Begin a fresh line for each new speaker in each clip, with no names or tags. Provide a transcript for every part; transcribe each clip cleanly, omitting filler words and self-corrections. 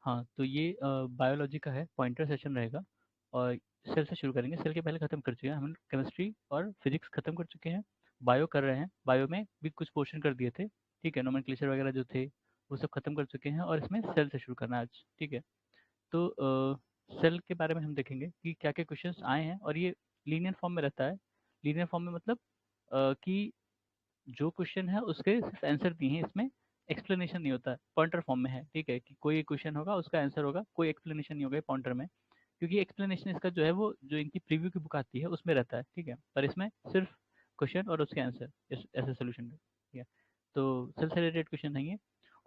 हाँ, तो ये बायोलॉजी का है, पॉइंटर सेशन रहेगा। और सेल से शुरू करेंगे, सेल के पहले खत्म कर चुके हैं हम, केमिस्ट्री और फिजिक्स खत्म कर चुके हैं। बायो कर रहे हैं, बायो में भी कुछ पोर्शन कर दिए थे, ठीक है, नोमेनक्लेचर वगैरह जो थे वो सब खत्म कर चुके हैं, और इसमें सेल से शुरू करना है आज, ठीक है। तो सेल के बारे में हम देखेंगे कि क्या क्या क्वेश्चंस आए हैं, और ये लीनियर फॉर्म में रहता है। लीनियर फॉर्म में मतलब कि जो क्वेश्चन है उसके सिर्फ आंसर दिए हैं, इसमें एक्सप्लेनेशन नहीं होता है। पॉइंटर फॉर्म में है, ठीक है, कि कोई क्वेश्चन होगा उसका आंसर होगा, कोई एक्सप्लेनेशन नहीं होगा पॉइंटर में, क्योंकि एक्सप्लेनेशन इसका जो है वो जो इनकी प्रीव्यू की बुक आती है उसमें रहता है, ठीक है, पर इसमें सिर्फ क्वेश्चन और उसके आंसर ऐसे सोल्यूशन है, ठीक है। तो सेल से रिलेटेड क्वेश्चन नहीं है।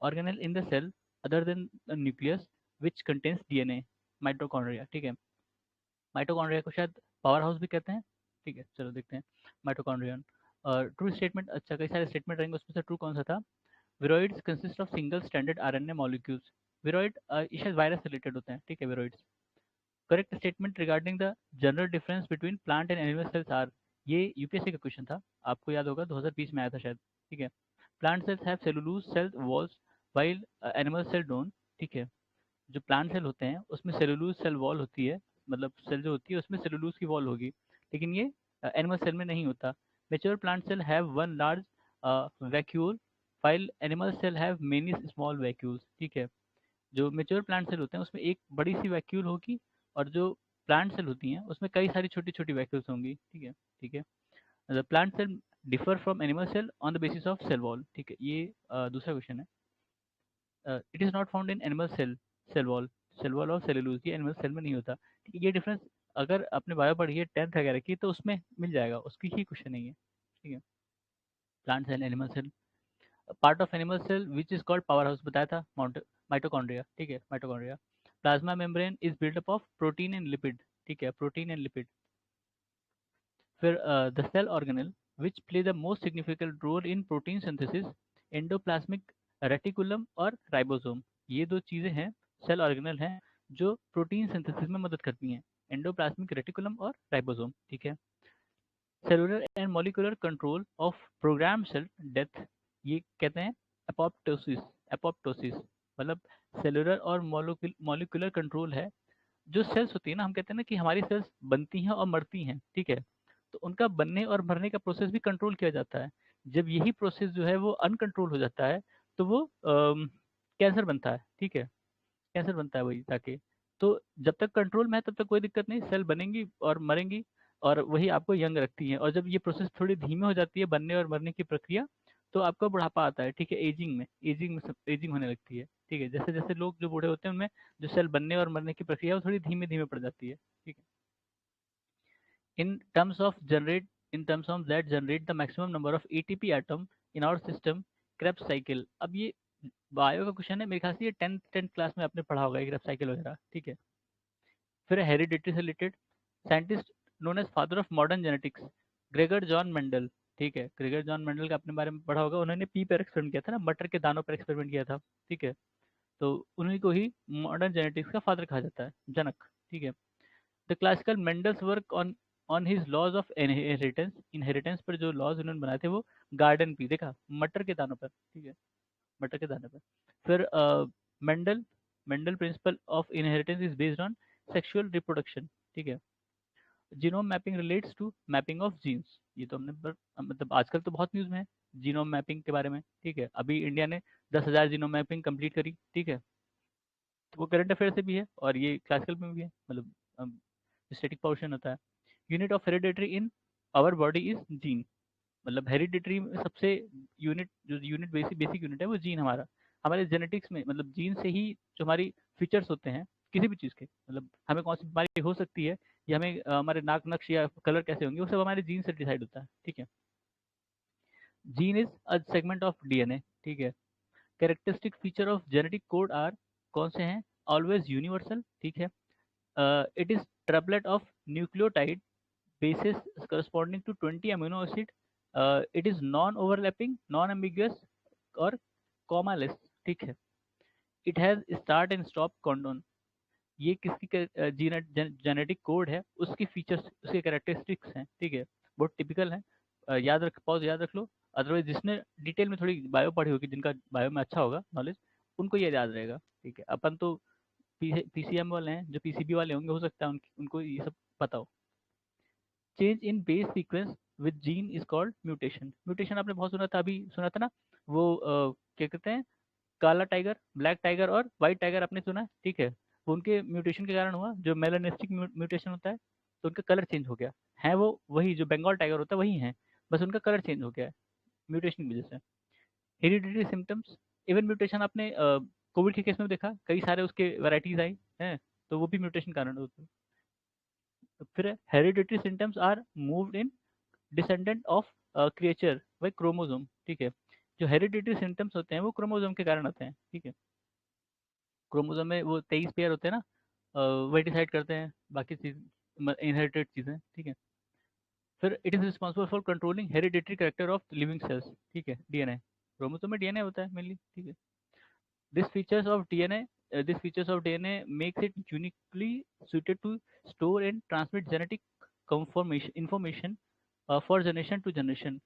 Organelle in the cell other than nucleus which contains DNA, mitochondria, ठीक है। माइटोकॉन्ड्रिया को शायद पावर हाउस भी कहते हैं, ठीक है, चलो देखते हैं। माइटोकॉन्ड्रियन और ट्रू स्टेटमेंट, अच्छा कई सारे स्टेटमेंट रहेंगे, उसमें से ट्रू कौन सा था। Viroids consist of single standard RNA molecules. Viroid ये शायद वायरस से रिलेटेड होते हैं, ठीक है, viroids. Correct statement regarding the general difference between plant and animal cells are, ये यूपीएससी का क्वेश्चन था, आपको याद होगा 2020 में आया था शायद, ठीक है। Plant cells have cellulose cell walls while animal cell don't, ठीक है। जो प्लांट सेल होते हैं उसमें सेलुलोज सेल वॉल होती है, मतलब सेल जो होती है उसमें सेलुलोज की वॉल होगी, लेकिन ये एनिमल सेल में नहीं होता। Mature plant cell have one large vacuole while animal cell have many small vacuoles, ठीक है। जो मेच्योर प्लांट सेल होते हैं उसमें एक बड़ी सी वैक्यूल होगी, और जो प्लांट सेल होती हैं उसमें कई सारी छोटी छोटी वैक्यूल्स होंगी, ठीक है, ठीक है। The plant cell differ from animal cell on the basis of cell wall, ठीक है, ये दूसरा क्वेश्चन है। It is not found in animal cell, cell wall, cell wall और सेलुलोज ये एनिमल सेल में नहीं होता, ठीक है। ये डिफरेंस अगर आपने बायो पढ़ी है 10th वगैरह की तो उसमें मिल जाएगा, उसकी ही क्वेश्चन नहीं है, ठीक है। Plant cell, animal cell, part of animal cell which is called power house बताया था, माइटोकॉन्ड्रिया, ठीक है, mitochondria. Plasma membrane is build up of protein and lipid, ठीक है, प्रोटीन एंड लिपिड। फिर the cell organelle which play the most significant role in protein synthesis, endoplasmic reticulum और ribosome, ये दो चीजें हैं, सेल ऑर्गेनल हैं जो प्रोटीन सिंथेसिस में मदद करती हैं, एंडोप्लाज्मिक रेटिकुलम और राइबोसोम, ठीक है। Cellular and molecular control of program cell death, ये कहते हैं एपोप्टोसिस, एपोप्टोसिस मतलब सेलुलर और मॉलिक्यूलर कंट्रोल है। जो सेल्स होती है ना, हम कहते हैं ना कि हमारी सेल्स बनती हैं और मरती हैं, ठीक है, तो उनका बनने और मरने का प्रोसेस भी कंट्रोल किया जाता है। जब यही प्रोसेस जो है वो अनकंट्रोल हो जाता है तो वो कैंसर बनता है, ठीक है, कैंसर बनता है वही जाके। तो जब तक कंट्रोल में है तब तक कोई दिक्कत नहीं, सेल बनेंगी और मरेंगी, और वही आपको यंग रखती है। और जब ये प्रोसेस थोड़ी धीमी हो जाती है, बनने और मरने की प्रक्रिया, तो आपको बुढ़ापा आता है, ठीक है, एजिंग में, एजिंग होने लगती है, ठीक है। जैसे जैसे लोग जो बूढ़े होते हैं उनमें जो सेल बनने और मरने की प्रक्रिया है वो थोड़ी धीमे धीमे पड़ जाती है, ठीक है। In terms of generate, in terms of that generate the maximum number of ATP atom in our system, Krebs cycle. अब ये बायो का क्वेश्चन है, मेरे ख्याल से ये टेंथ क्लास में आपने पढ़ा होगा क्रेब्स साइकिल वगैरह, ठीक है। फिर हेरिडिटी से related, scientist known as father of modern genetics, Gregor John Mendel, ठीक है, ग्रेगर जॉन मेंडल का अपने बारे में पढ़ा होगा, उन्होंने पी पर एक्सपेरिमेंट किया था ना, मटर के दानों पर एक्सपेरिमेंट किया था, ठीक है। तो उन्हीं को ही मॉडर्न जेनेटिक्स का फादर कहा जाता है, जनक, ठीक है। The classical Mendel's work on his laws of inheritance, inheritance पर जो लॉज उन्होंने बनाए थे वो गार्डन पी, देखा, मटर के दानों पर, ठीक है, मटर के दाने पर। फिर Mendel, Mendel principle of inheritance is based on sexual reproduction, ठीक है। Genome mapping relates to mapping of genes, ये तो हमने मतलब आजकल तो बहुत न्यूज़ में है जीनोम मैपिंग के बारे में, ठीक है। अभी इंडिया ने 10,000 जीनोम मैपिंग कंप्लीट करी, ठीक है। तो वो करंट अफेयर से भी है और ये क्लासिकल में भी है, मतलब स्टैटिक पोर्शन होता है। Unit of hereditary in our body is gene, मतलब हेरिडिटरी में सबसे यूनिट, जो यूनिट बेसिक बेसिक यूनिट है वो जीन हमारा, हमारे जेनेटिक्स में, मतलब जीन से ही जो हमारी फीचर्स होते हैं किसी भी चीज़ के, मतलब हमें कौन सी बीमारी हो सकती है या हमें हमारे नाक नक्श या कलर कैसे होंगे वो सब हमारे जीन से डिसाइड होता है, ठीक है। Gene is a segment of DNA, ठीक है। Characteristic feature of genetic code are, कौन से हैं, ऑलवेज यूनिवर्सल, ठीक है। It is triplet of nucleotide bases corresponding to 20 amino acid. It is non-overlapping, non-ambiguous और comma-less, ठीक है। It has start and stop codon, ये किसकी जेनेटिक कोड है, उसकी फीचर्स, उसके कैरेक्टरिस्टिक्स हैं, ठीक है, बहुत टिपिकल है। याद रख, पॉज याद रख लो, अदरवाइज जिसने डिटेल में थोड़ी बायो पढ़ी होगी, जिनका बायो में अच्छा होगा नॉलेज, उनको ये याद रहेगा, ठीक है। अपन तो पीसीएम वाले हैं, जो पीसीबी वाले होंगे, हो सकता है उनको ये सब पता हो। Change in base sequence with gene is called mutation. Mutation आपने बहुत सुना था, अभी सुना था ना, वो क्या कहते हैं, काला टाइगर, ब्लैक टाइगर और व्हाइट टाइगर आपने सुना है, ठीक है। वो उनके म्यूटेशन के कारण हुआ, जो मेलानिस्टिक म्यूटेशन होता है, तो उनका कलर चेंज हो गया है। वो वही जो बंगाल टाइगर होता है वही है, बस उनका कलर चेंज हो गया है म्यूटेशन की वजह से। हेरिडिटरी सिम्टम्स, इवन म्यूटेशन आपने कोविड के केस में देखा, कई सारे उसके वैराइटीज आई हैं, तो वो भी म्यूटेशन कारण होते हैं। तो फिर hereditary symptoms are moved in descendant of creature by chromosome, ठीक है। जो हेरिडिटरी सिम्टम्स होते हैं वो क्रोमोसोम के कारण होते हैं, ठीक है। क्रोमोसोम में वो 23 पेयर होते हैं ना, वही डिसाइड करते हैं बाकी चीज, इनहेरिटेड चीजें, ठीक है। फिर it is responsible for controlling hereditary character of living cells, ठीक है, डीएनए। क्रोमोसोम में डीएनए होता है मेनली, ठीक है। This features of DNA, this features of DNA makes it uniquely suited to store and transmit genetic conformation information for generation to generation.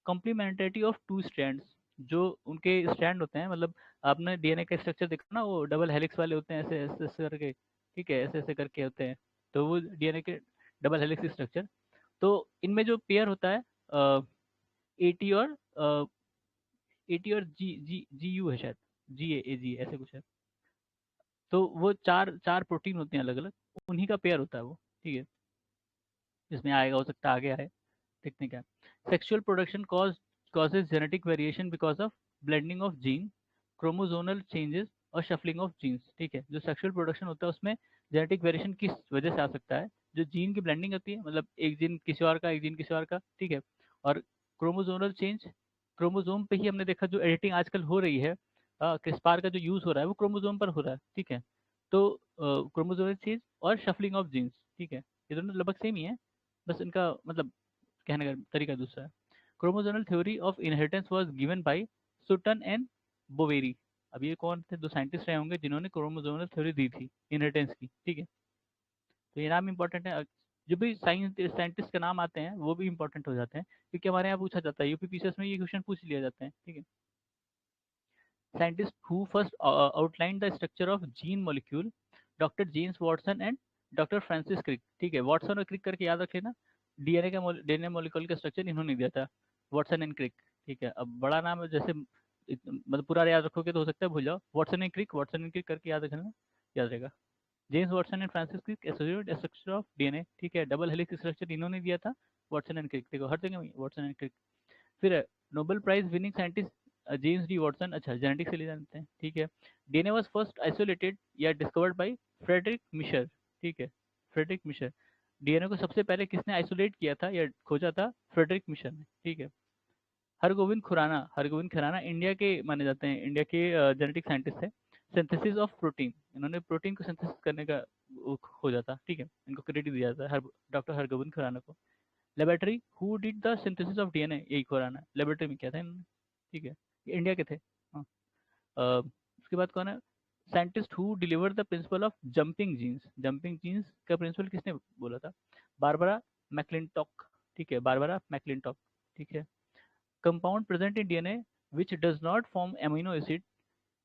Complementarity of two strands, जो उनके strand होते हैं, मतलब आपने डीएनए का स्ट्रक्चर देखा ना, वो डबल हेलिक्स वाले होते हैं, ऐसे ऐसे ऐसे करके, ठीक है, ऐसे ऐसे करके होते हैं। तो वो डीएनए के डबल हेलिक्स स्ट्रक्चर, तो इनमें जो पेयर होता है एटी और एटी और जी जी जी यू है शायद, जी ऐसे कुछ है। तो वो चार चार प्रोटीन होते हैं अलग अलग, उन्हीं का पेयर होता है वो, ठीक है। इसमें आएगा, हो सकता है आगे आए, देखते हैं क्या। Sexual production causes genetic variation because of blending of gene, chromosomal changes और शफलिंग ऑफ जीन्स, ठीक है। जो सेक्सुअल प्रोडक्शन होता है उसमें जेनेटिक वेरिएशन किस वजह से आ सकता है, जो जीन की ब्लेंडिंग होती है, मतलब एक जीन किसी और का, एक जीन किसी और का, ठीक है। और क्रोमोजोनल चेंज, क्रोमोजोम पे ही हमने देखा जो एडिटिंग आजकल हो रही है, क्रिस्पार का जो यूज हो रहा है वो क्रोमोजोम पर हो रहा है, ठीक है। तो क्रोमोजोनल चेंज और शफलिंग ऑफ जीन्स, ठीक है, ये दोनों लगभग सेम ही है, बस इनका मतलब कहने का तरीका दूसरा है। Chromosomal theory of inheritance was given by Sutton and Boveri. अब ये कौन थे, दो साइंटिस्ट रहे होंगे जिन्होंने क्रोमोजोनल थ्योरी दी थी इनहेरिटेंस की, ठीक है। तो ये नाम इंपॉर्टेंट है, जो भी साइंटिस्ट के नाम आते हैं वो भी इंपॉर्टेंट हो जाते हैं, क्योंकि हमारे यहाँ पूछा जाता है, यूपीपीसीएस में ये क्वेश्चन पूछ लिया जाते हैं, ठीक है। Scientists who first outlined the structure of gene molecule, doctor James Watson and doctor Francis Crick, ठीक है। वॉटसन और क्रिक करके याद रख लेना, डीएनए का डीएनए मॉलिक्यूल का स्ट्रक्चर इन्होंने दिया था, वॉटसन एंड क्रिक, ठीक है। अब बड़ा नाम है, जैसे मतलब पूरा याद रखोगे तो हो सकता है भूल जाओ, Watson and Crick, Watson and Crick करके याद रखना, याद रहेगा। James Watson and Francis Crick associated structure of DNA, ठीक है। डबल हेलिक्स स्ट्रक्चर इन्होंने दिया था, वॉटसन एंड क्रिक, देखो हर जगह वॉटसन एंड क्रिक। फिर Nobel prize winning scientist James D Watson, अच्छा जेनेटिक्स से ले जानते हैं, ठीक है। डीएनए वाज फर्स्ट आइसोलेटेड या डिस्कवर्ड बाय फ्रेडरिक मिशर, ठीक है, फ्रेडरिक मिशर। डीएनए को सबसे पहले किसने आइसोलेट किया था या खोजा था, फ्रेडरिक मिशर ने, ठीक है। हरगोविंद खुराना, हरगोविंद खुराना इंडिया के माने जाते हैं, इंडिया के जेनेटिक साइंटिस्ट है। सिंथेसिस ऑफ प्रोटीन, इन्होंने प्रोटीन को सिंथेसिस करने का वो खोजा था, ठीक है, इनको क्रेडिट दिया जाता है डॉक्टर हरगोविंद खुराना को। Laboratory who did the synthesis of DNA, यही खुराना, लेबोरेटरी में किया था इन्होंने, ठीक है। ये इंडिया के थे, हाँ। उसके बाद कौन है, scientist who deliver the principle of jumping genes, jumping genes का प्रिंसिपल किसने बोला था, बारबरा मैकलिंटॉक, ठीक है, बारबरा मैकलिंटॉक, ठीक है। Compound present in DNA which does not form amino acid,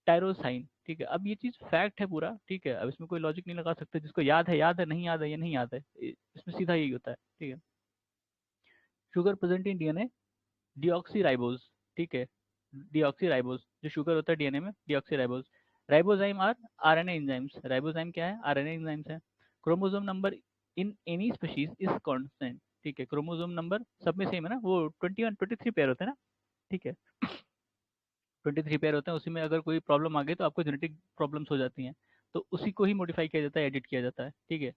tyrosine, ठीक है। अब ये चीज फैक्ट है पूरा, ठीक है, अब इसमें कोई लॉजिक नहीं लगा सकते, जिसको याद है, नहीं याद है, ये नहीं याद है, इसमें सीधा यही होता है, ठीक है। Sugar present in DNA, deoxyribose, ठीक है, डीऑक्सीराइबोज, जो शुगर होता है डीएनए में, deoxyribose. Ribozyme are RNA enzymes, ribozyme क्या है, आरएनए एंजाइम्स है। Chromosome number in any species is constant, ठीक है। क्रोमोसोम नंबर सब में सेम है ना, वो 23 पेयर होते हैं ना, ठीक है, 23 पेयर होते हैं, उसी में अगर कोई प्रॉब्लम आ गई तो आपको जेनेटिक प्रॉब्लम्स हो जाती हैं, तो उसी को ही मॉडिफाई किया जाता है, एडिट किया जाता है, ठीक है।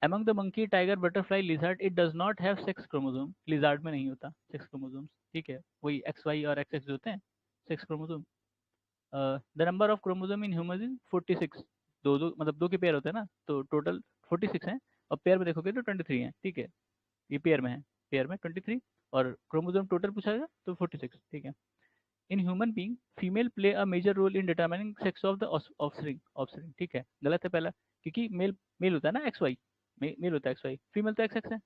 Among the monkey, tiger, butterfly, lizard, it does not have sex chromosome. Lizard में नहीं होता sex chromosomes, ठीक है, वही XY और XX जो होते हैं sex chromosome. The number of chromosome in humans is 46. दो दो मतलब दो के पेयर होते हैं ना, तो टोटल 46 हैं, और पेयर में देखोगे तो 23 हैं, ठीक है। ये पेयर में है, पेयर में 23, और क्रोमोसोम टोटल पूछा जाएगा तो 46, ठीक है। In human being female play a major role in determining sex of the offspring, offspring, ठीक है, गलत है पहला, क्योंकि मेल मेल होता है ना XY, मेल होता है XY, फीमेल तो XX है,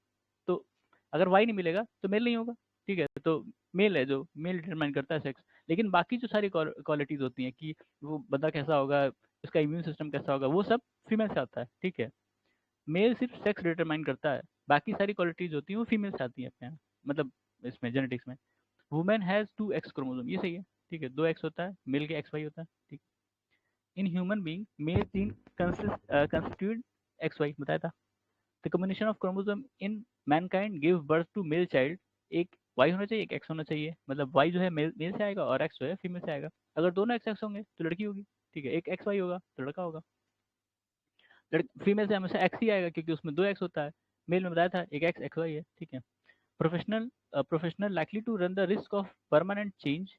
तो अगर वाई नहीं मिलेगा तो मेल नहीं होगा, ठीक है। तो मेल है, जो मेल डिटरमाइन करता है सेक्स, लेकिन बाकी जो सारी क्वालिटीज होती हैं कि वो बंदा कैसा होगा, इसका इम्यून सिस्टम कैसा होगा, वो सब फीमेल से आता है, ठीक है। मेल सिर्फ सेक्स डिटरमाइन करता है, बाकी सारी क्वालिटीज होती हैं वो फीमेल से आती हैं अपने यहाँ, मतलब इसमें जेनेटिक्स में। वुमेन हैज 2 एक्स क्रोमोसोम, ये सही है, ठीक है, 2 एक्स होता है, मेल के XY होता है, ठीक। In human being male gene constitute XY बताया था। The combination of chromosome in mankind give birth to male child, एक वाई होना चाहिए, एक एक्स होना चाहिए, मतलब वाई जो है मेल मेल से आएगा और एक्स जो है फीमेल से आएगा। अगर दोनों एक्स एक्स होंगे तो लड़की होगी, ठीक है, एक एक्स वाई होगा तो लड़का होगा। फीमेल से हमेशा एक्स ही आएगा क्योंकि उसमें 2 एक्स होता है। मेल में बताया था एक एक्स एक्स वाई है, ठीक है। Professional likely to run the risk of permanent change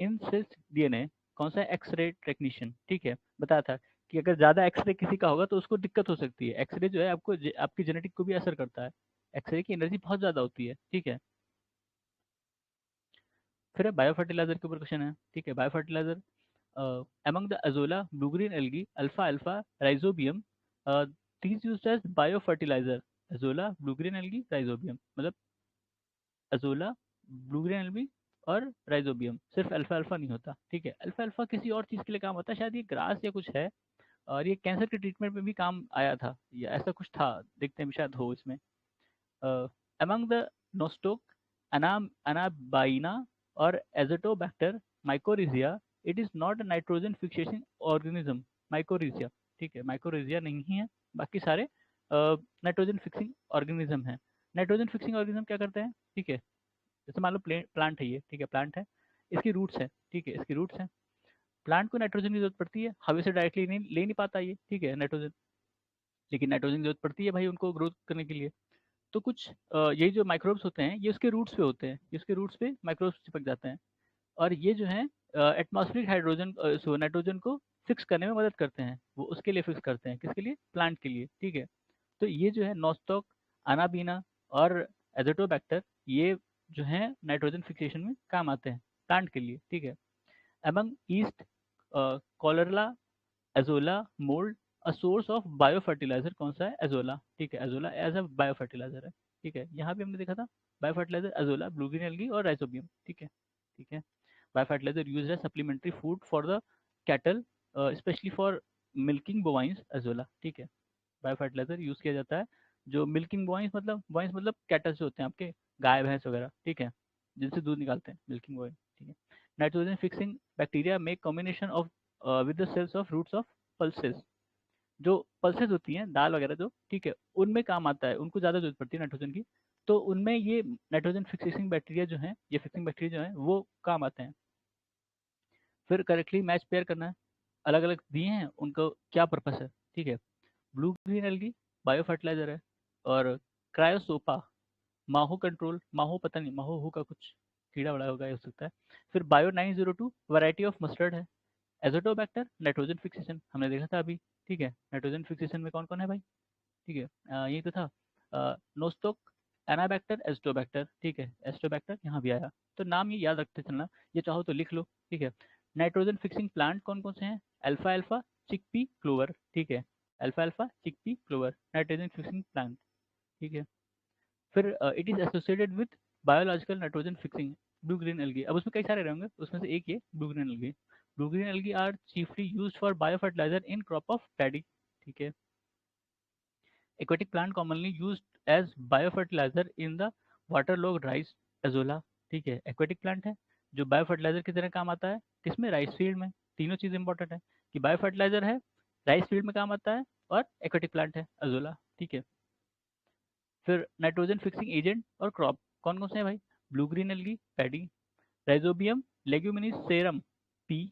in cells DNA, कौन सा, एक्सरे टेक्नीशियन, ठीक है। बताया था कि अगर ज़्यादा एक्सरे किसी का होगा तो उसको दिक्कत हो सकती है, एक्सरे जो है आपको आपकी जेनेटिक को भी असर करता है, एक्सरे की एनर्जी बहुत ज़्यादा होती है, ठीक है। फिर बायो फर्टिलाइजर के ऊपर क्वेश्चन है, ठीक है। Bio fertiliser among the azolla blue green algae alpha alpha rhizobium, these used as biofertilizer, azolla blue green algae rhizobium, मतलब अजोला, ब्लू ग्रेन एल्बी और राइजोबियम, सिर्फ अल्फा अल्फा नहीं होता, ठीक है। अल्फा अल्फा किसी और चीज़ के लिए काम होता है, शायद ये ग्रास या कुछ है, और ये कैंसर के ट्रीटमेंट में भी काम आया था, या ऐसा कुछ था, देखते हैं भी शायद हो इसमें। अमंग द नोस्टोक अनाबाइना और Azotobacter mycorrhiza, it is not a nitrogen fixation organism, mycorrhiza, ठीक है, माइकोरिजिया नहीं है, बाकी सारे नाइट्रोजन फिक्सिंग ऑर्गेनिज्म हैं। नाइट्रोजन फिक्सिंग ऑर्गेनिज्म क्या करते हैं, ठीक है, जैसे मान लो प्लांट है ये, ठीक है, प्लांट है, इसकी रूट्स है, ठीक है, इसकी रूट्स हैं। प्लांट को नाइट्रोजन की जरूरत पड़ती है, हवा से डायरेक्टली नहीं ले नहीं पाता ये, ठीक है, नाइट्रोजन, लेकिन नाइट्रोजन की जरूरत पड़ती है भाई उनको ग्रोथ करने के लिए। तो कुछ यही जो माइक्रोब्स होते हैं ये उसके रूट्स पे होते हैं, ये उसके रूट्स पे माइक्रोब्स चिपक जाते हैं, और ये जो है एटमॉस्फेरिक हाइड्रोजन सो नाइट्रोजन को फिक्स करने में मदद करते हैं, वो उसके लिए फिक्स करते हैं, किसके लिए, प्लांट के लिए, ठीक है। तो ये जो है नोस्टॉक, अनाबीना और एजोटोबैक्टर, ये जो है नाइट्रोजन फिक्सेशन में काम आते हैं प्लांट के लिए, ठीक है। Among yeast Chlorella Azolla mould a source of biofertiliser, कौन सा है, एजोला, ठीक है, Azolla as a bio fertiliser है, ठीक है। यहाँ भी हमने देखा था bio fertiliser Azolla, blue green algae और राइजोबियम, ठीक है, ठीक है। Bio fertiliser use as supplementary food for the cattle, specially for milking bovines, Azolla, ठीक है। बायो फर्टिलाइजर यूज किया जाता है जो मिल्किंग बॉइंस मतलब कैटल्स जो होते हैं आपके, गाय भैंस वगैरह, ठीक है, जिनसे दूध निकालते हैं, मिल्किंग बॉय, ठीक है। Nitrogen fixing bacteria make combination of with the cells of roots of pulses, जो पल्सेस होती हैं दाल वगैरह जो, ठीक है, उनमें काम आता है, उनको ज़्यादा जरूरत पड़ती है नाइट्रोजन की, तो उनमें ये नाइट्रोजन फिक्सिंग बैक्टीरिया जो है, ये फिक्सिंग बैक्टीरिया जो है वो काम आते हैं। फिर करेक्टली मैच पेयर करना है, अलग अलग दिए हैं उनको क्या पर्पस है, ठीक है। Blue green algae bio fertiliser है, और क्रायोसोपा माहो कंट्रोल, माहो पता नहीं, माहो हु का कुछ कीड़ा बड़ा होगा, ये हो सकता है। फिर बायो 902 वैरायटी ऑफ मस्टर्ड है। एजोटोबैक्टर नाइट्रोजन फिक्सेशन हमने देखा था अभी, ठीक है, नाइट्रोजन फिक्सेशन में कौन कौन है भाई, ठीक है, यही तो था। नोस्टोक एनाबैक्टर एस्टोबैक्टर, ठीक है, एस्टोबैक्टर यहाँ भी आया, तो नाम ये याद रखते चलना, ये चाहो तो लिख लो, ठीक है। नाइट्रोजन फिक्सिंग प्लांट कौन कौन से हैं, अल्फा अल्फा चिकपी क्लोवर, ठीक है, अल्फा अल्फा chickpea clover nitrogen fixing plant, ठीक है। फिर it is associated with biological nitrogen fixing blue green algae, अब उसमें कई सारे रहेंगे, उसमें से एक ये blue green algae. Blue green algae are chiefly used for bio fertiliser in crop of paddy, ठीक है। aquatic plant commonly used as biofertilizer in the waterlogged rice, azolla, ठीक है, एक्वेटिक प्लांट है जो बायो फर्टिलाइजर की तरह काम आता है, किसमें, राइस फील्ड में। तीनों चीज़ इंपॉर्टेंट है कि बायो फर्टिलाइजर है, राइस फील्ड में काम आता है, और एक्वेटिक प्लांट है एजोला, ठीक है। फिर नाइट्रोजन फिक्सिंग एजेंट और क्रॉप कौन कौन से हैं भाई, blue green algae paddy, Rhizobium leguminosarum pea,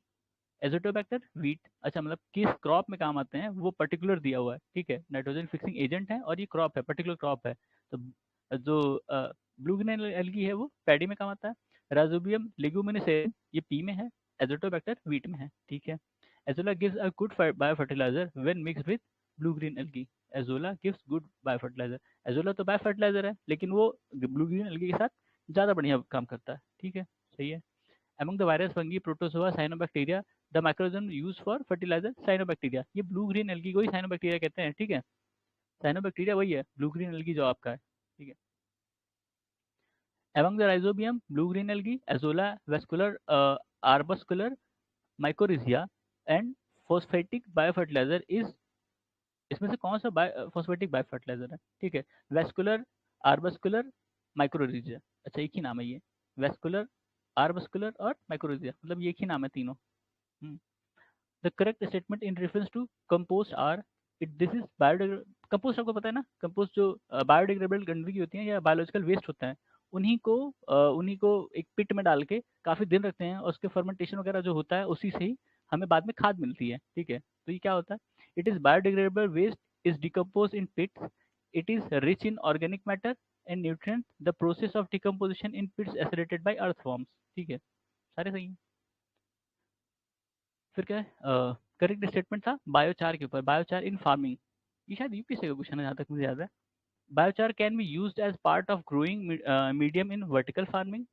Azotobacter wheat, अच्छा मतलब किस क्रॉप में काम आते हैं वो पर्टिकुलर दिया हुआ है, ठीक है, नाइट्रोजन फिक्सिंग एजेंट है और ये क्रॉप है, पर्टिकुलर क्रॉप है, तो जो ब्लू ग्रीन एल्गी है वो पैडी में काम आता है, राइजोबियम लेग्यूमिनिसेरम ये पी में है, एजोटोबैक्टर वीट में है, ठीक है। Azolla gives a good bio fertiliser when mixed with blue green algae, azolla gives good bio fertiliser, azolla तो बायो फर्टिलाइजर है लेकिन वो ब्लू ग्रीन एल्गी के साथ ज़्यादा बढ़िया काम करता है, ठीक है, सही है। among the virus fungi protozoa cyanobacteria the microorganism used for fertilizer cyanobacteria, ये ब्लू ग्रीन एल्गी को ही साइनोबैक्टीरिया कहते हैं, ठीक है, साइनोबैक्टीरिया वही है ब्लू ग्रीन एल्गी जो आपका है, ठीक है। among the rhizobium blue green algae azolla vascular arbuscular mycorrhiza and phosphatic biofertiliser is, इसमें से कौन सा फॉस्फेटिक बायोफर्टिलाइजर है? ठीक है, वेस्कुलर, आर्बस्कुलर, माइक्रोरिजिया। अच्छा, एक ही नाम है ये, वेस्कुलर, आर्बस्कुलर और माइक्रोरिजिया, मतलब ये एक ही नाम है तीनों। The correct statement in reference to compost are, it this is biodegradable. Compost आपको पता है ना, कंपोस्ट जो बायोडिग्रेडेबल गंदगी होती है या बायोलॉजिकल वेस्ट होता है, उन्हीं को एक पिट में डाल के काफी दिन रखते हैं, और उसके फर्मेंटेशन वगैरह जो होता है उसी से ही हमें बाद में खाद मिलती है। ठीक है, तो ये क्या होता है? It is biodegradable waste is decompose in pits, it is rich in organic matter and nutrient, the process of decomposition in pits accelerated by earthworms. ठीक है, सारे सही हैं। फिर क्या है, करेक्ट स्टेटमेंट था बायोचार के ऊपर, बायोचार इन फार्मिंग, ये शायद यूपीएससी का क्वेश्चन है जहाँ तक मुझे याद है। Biochar can be used as part of growing medium in vertical farming,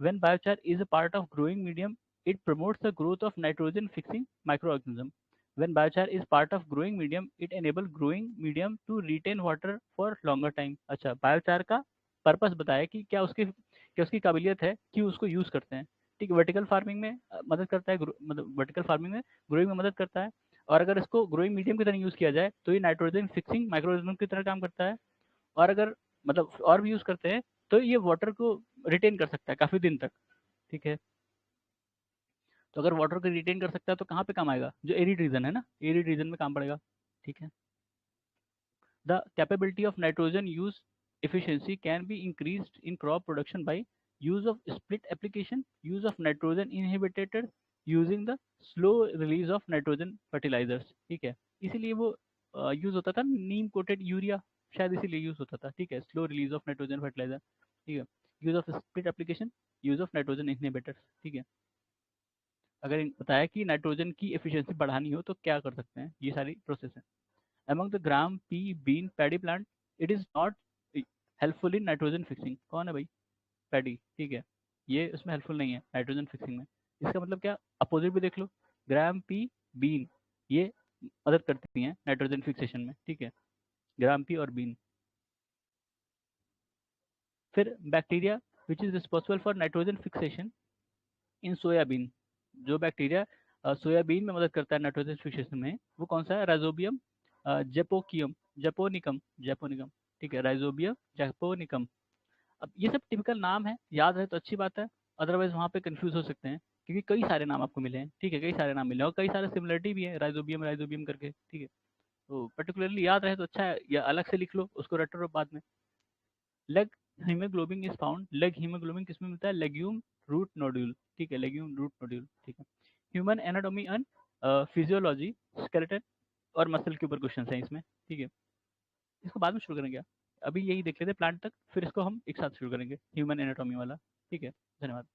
when biochar is a part of growing medium, it promotes the growth of nitrogen fixing microorganism. When biochar is part of growing medium, it enables growing medium to retain water for longer time. अच्छा, biochar का purpose बताया कि क्या उसकी काबिलियत है कि उसको यूज करते हैं। ठीक है, वर्टिकल फार्मिंग में मदद करता है, मतलब वर्टिकल फार्मिंग में ग्रोइंग में मदद करता है, और अगर इसको ग्रोइंग मीडियम की तरह यूज किया जाए तो ये नाइट्रोजन फिक्सिंग माइक्रोऑर्गेनिज्म की तरह काम करता है, और अगर मतलब और भी यूज करते हैं तो ये वाटर को रिटेन कर सकता है काफी दिन तक। ठीक है, तो अगर वाटर को रिटेन कर सकता है तो कहाँ पे काम आएगा? जो एरिड रीजन है ना, एरिड रीजन में काम पड़ेगा। ठीक है, the capability of nitrogen use efficiency can be increased in crop production by use of split application, use of nitrogen inhibitor, using the slow release of nitrogen fertilizers। ठीक है, इसीलिए वो यूज होता था नीम कोटेड यूरिया, शायद इसीलिए use होता था। ठीक है, slow release of nitrogen fertiliser. ठीक है, use of split application, use of nitrogen inhibitors. ठीक है, अगर बताया कि नाइट्रोजन की एफिशिएंसी बढ़ानी हो तो क्या कर सकते हैं, ये सारी प्रोसेस है। Among the gram pea bean paddy plant, it is not helpful in nitrogen fixing. कौन है भाई? पैडी। ठीक है, ये उसमें हेल्पफुल नहीं है नाइट्रोजन फिक्सिंग में। इसका मतलब क्या, अपोजिट भी देख लो, ग्राम पी बीन, ये मदद करती हैं नाइट्रोजन फिक्सेशन में। ठीक है, ग्राम पी और बीन। फिर bacteria which is responsible for nitrogen fixation in soybean, जो बैक्टीरिया सोयाबीन में मदद करता है नाइट्रोजन फिक्सेशन में, वो कौन सा है? Rhizobium japonicum, japonicum, japonicum. ठीक है, राइजोबियम जेपोनिकम। अब ये सब टिपिकल नाम है, याद है तो अच्छी बात है, अदरवाइज वहाँ पे कंफ्यूज हो सकते हैं, क्योंकि कई सारे नाम आपको मिले हैं। ठीक है, कई सारे नाम मिले हैं और कई सारे सिमिलरिटी भी है, राइजोबियम राइजोबियम करके। ठीक है, तो पर्टिकुलरली याद रहे तो अच्छा है, या अलग से लिख लो उसको, रटो रहो बाद में। Leghaemoglobin is found, leghaemoglobin किसमें मिलता है? Legume root nodule. ठीक है, लेग्यूम रूट नोड्यूल। ठीक है, human anatomy and physiology, skeleton और मसल के ऊपर क्वेश्चन है इसमें। ठीक है, इसको बाद में शुरू करेंगे, अभी यही देख लेते प्लांट तक, फिर इसको हम एक साथ शुरू करेंगे ह्यूमन एनाटॉमी वाला। ठीक है, धन्यवाद।